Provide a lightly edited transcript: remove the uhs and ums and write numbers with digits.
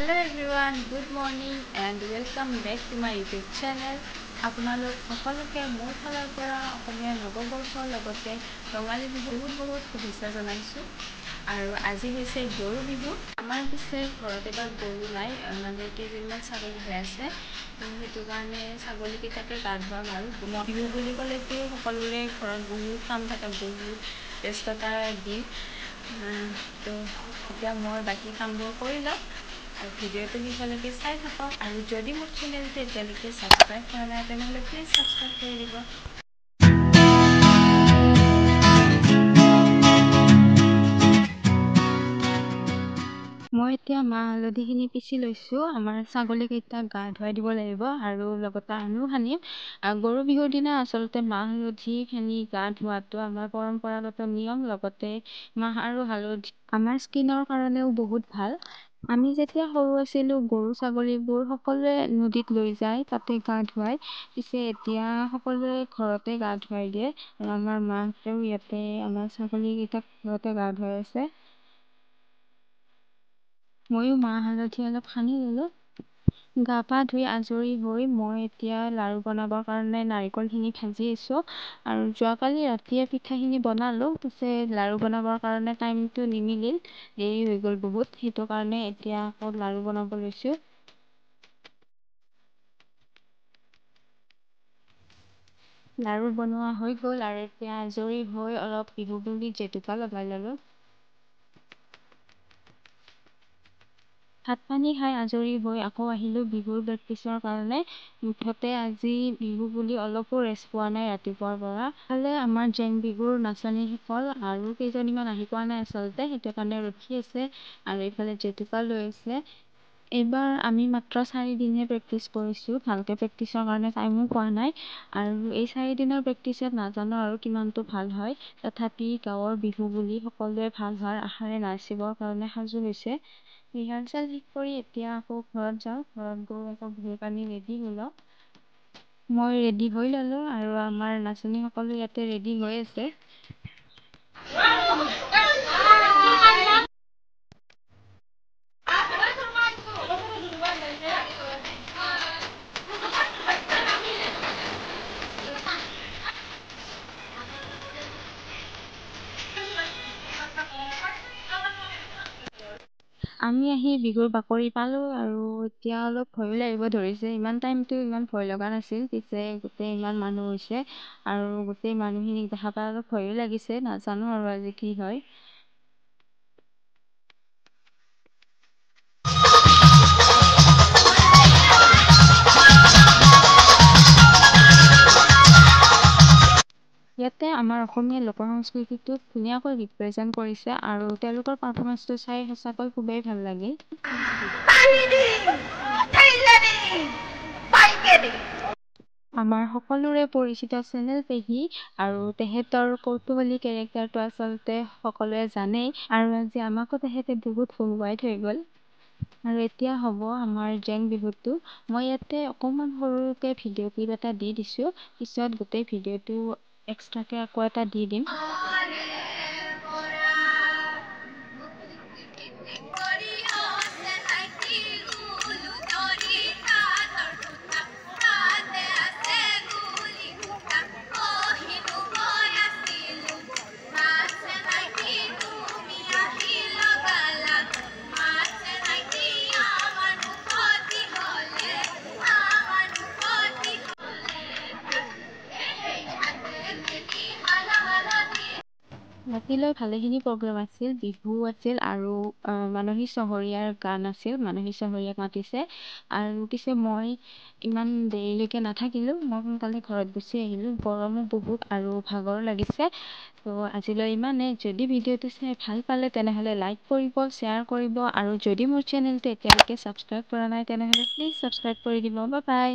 Hello everyone, good morning and welcome back to my YouTube channel. আপোনালোক সকলোকে মোৰ ফালৰ পৰা অসমীয়া নৱবৰ্ষৰ লগতে ৰঙালী বিহুৰ বহুত শুভেচ্ছা জনাইছোঁ। আৰু আজি হৈছে গৰু বিহু। আমাৰ পিছে ঘৰত এবাৰ গৰু নাই, মানে কেইদিনমান ছাগলী হৈ আছে। সেইটো কাৰণে ছাগলীকেইটাকে গা ধুৱাম আৰু বিহু বুলি ক'লেতো সকলোৰে ঘৰত বহুত কাম থাকে, বহুত ব্যস্ততাৰ দিন। তো এতিয়া মই বাকী কামবোৰ কৰি লওঁ আৰু ভিডিঅ'টো শেষলৈকে চাই থাকক। আৰু যদি মোৰ চেনেলটো এতিয়ালৈকে ছাবস্ক্ৰাইব কৰা নাই তেনেহ'লে প্লিজ ছাবস্ক্ৰাইব কৰি দিব। মই এতিয়া মাহ হালধিখিনি পিচি লৈছোঁ। আমাৰ ছাগলীকেইটাক গা ধুৱাই দিব লাগিব আৰু লগতে আমিও সানিম। গৰু বিহুৰ দিনা আচলতে মাহ হালধিখিনি গা ধোৱাটো আমাৰ পৰম্পৰাগত নিয়ম। লগতে মাহ আৰু হালধি আমাৰ স্কিনৰ কাৰণেও বহুত ভাল। আমি যেতিয়া সৰু আছিলোঁ, গৰু ছাগলীবোৰ সকলোৱে নদীত লৈ যায়, তাতে গা ধুৱাই। পিছে এতিয়া সকলোৱে ঘৰতে গা ধুৱাই দিয়ে। আমাৰ মাহঁতেও ইয়াতে আমাৰ ছাগলীকেইটাক ঘৰতে গা ধুৱাই আছে। ময়ো মাহ হালধি অলপ সানি ল'লোঁ। গা পা ধুই আজৰি হৈ মই এতিয়া লাড়ু বনাবৰ কাৰণে নাৰিকলখিনি ভাজি আছোঁ। আৰু যোৱাকালি ৰাতিয়ে পিঠাখিনি বনালোঁ, পিছে লাড়ু বনাবৰ কাৰণে টাইমটো নিমিলিল, দেৰি হৈ গ'ল বহুত। সেইটো কাৰণে এতিয়া আকৌ লাড়ু বনাব লৈছোঁ। লাড়ু বনোৱা হৈ গ'ল আৰু এতিয়া আজৰি হৈ অলপ বিহু বুলি জেতুকা লগাই ল'লোঁ। ভাত পানী খাই আজৰি হৈ আকৌ আহিলোঁ বিহুৰ প্ৰেক্টিচৰ কাৰণে। মুঠতে আজি বিহু বুলি অলপো ৰেষ্ট পোৱা নাই ৰাতিপুৱাৰ পৰা। ইফালে আমাৰ জেং বিহুৰ নাচনীসকল আৰু কেইজনীমান আহি পোৱা নাই আচলতে, সেইটো কাৰণে ৰখি আছে আৰু এইফালে জেতুকা লৈ আছে। এইবাৰ আমি মাত্ৰ 4 দিনহে প্ৰেক্টিচ কৰিছোঁ, ভালকৈ প্ৰেক্টিচৰ কাৰণে টাইমো পোৱা নাই। আৰু এই 4 দিনৰ প্ৰেক্টিচত নাজানো আৰু কিমানটো ভাল হয়। তথাপি গাঁৱৰ বিহু বুলি সকলোৱে ভাল হোৱাৰ আশাৰে নাচিবৰ কাৰণে সাজু হৈছে। ৰিহাৰ্চেল শেষ কৰি এতিয়া আকৌ ঘৰত যাওঁ। ঘৰত গৈ আকৌ বিহুৰ পানী ৰেডি হৈ লওঁ। মই ৰেডি হৈ ল'লোঁ আৰু আমাৰ নাচনীসকলো ইয়াতে ৰেডি হৈ আছে। আমি আহি বিহুৰ বাকৰি পালোঁ আৰু এতিয়া অলপ ভয়ো লাগিব ধৰিছে। ইমান টাইমটো ইমান ভয় লগা নাছিল, পিছে গোটেই ইমান মানুহ হৈছে আৰু গোটেই মানুহখিনিক দেখা পাই অলপ ভয়ো লাগিছে। নাজানো আৰু আজি কি হয়। ইয়াতে আমাৰ অসমীয়া লোক সংস্কৃতিটোক ধুনীয়াকৈ ৰিপ্ৰেজেণ্ট কৰিছে আৰু তেওঁলোকৰ পাৰফৰ্মেঞ্চটো চাই সঁচাকৈ খুবেই ভাল লাগিল। আমাৰ সকলোৰে পৰিচিত চেনেল পেহী আৰু তেখেতৰ কৌতূহলী কেৰেক্টাৰটো আচলতে সকলোৱে জানেই আৰু আজি আমাকো তেখেতে বহুত হহুৱাই থৈ গ'ল। আৰু এতিয়া হ'ব আমাৰ জেং বিহুটো। মই ইয়াতে অকণমান সৰুকৈ ভিডিঅ' ক্লিপ এটা দি দিছোঁ, পিছত গোটেই ভিডিঅ'টো এক্সট্ৰাকৈ আকৌ এটা দি দিম। ৰাতিলৈ ভালেখিনি প্ৰগ্ৰেম আছিল, বিহু আছিল আৰু মানসী চহৰীয়াৰ গান আছিল, মানসী চহৰীয়াক মাতিছে। আৰু পিছে মই ইমান দেৰিলৈকে নাথাকিলোঁ, মই সোনকালে ঘৰত গুচি আহিলোঁ। গৰমো বহুত আৰু ভাগৰ লাগিছে। তো আজিলৈ ইমানেই। যদি ভিডিঅ'টো চাই ভাল পালে তেনেহ'লে লাইক কৰিব, শ্বেয়াৰ কৰিব আৰু যদি মোৰ চেনেলটো এতিয়ালৈকে ছাবস্ক্ৰাইব কৰা নাই তেনেহ'লে প্লিজ ছাবস্ক্ৰাইব কৰি দিব। Bye bye.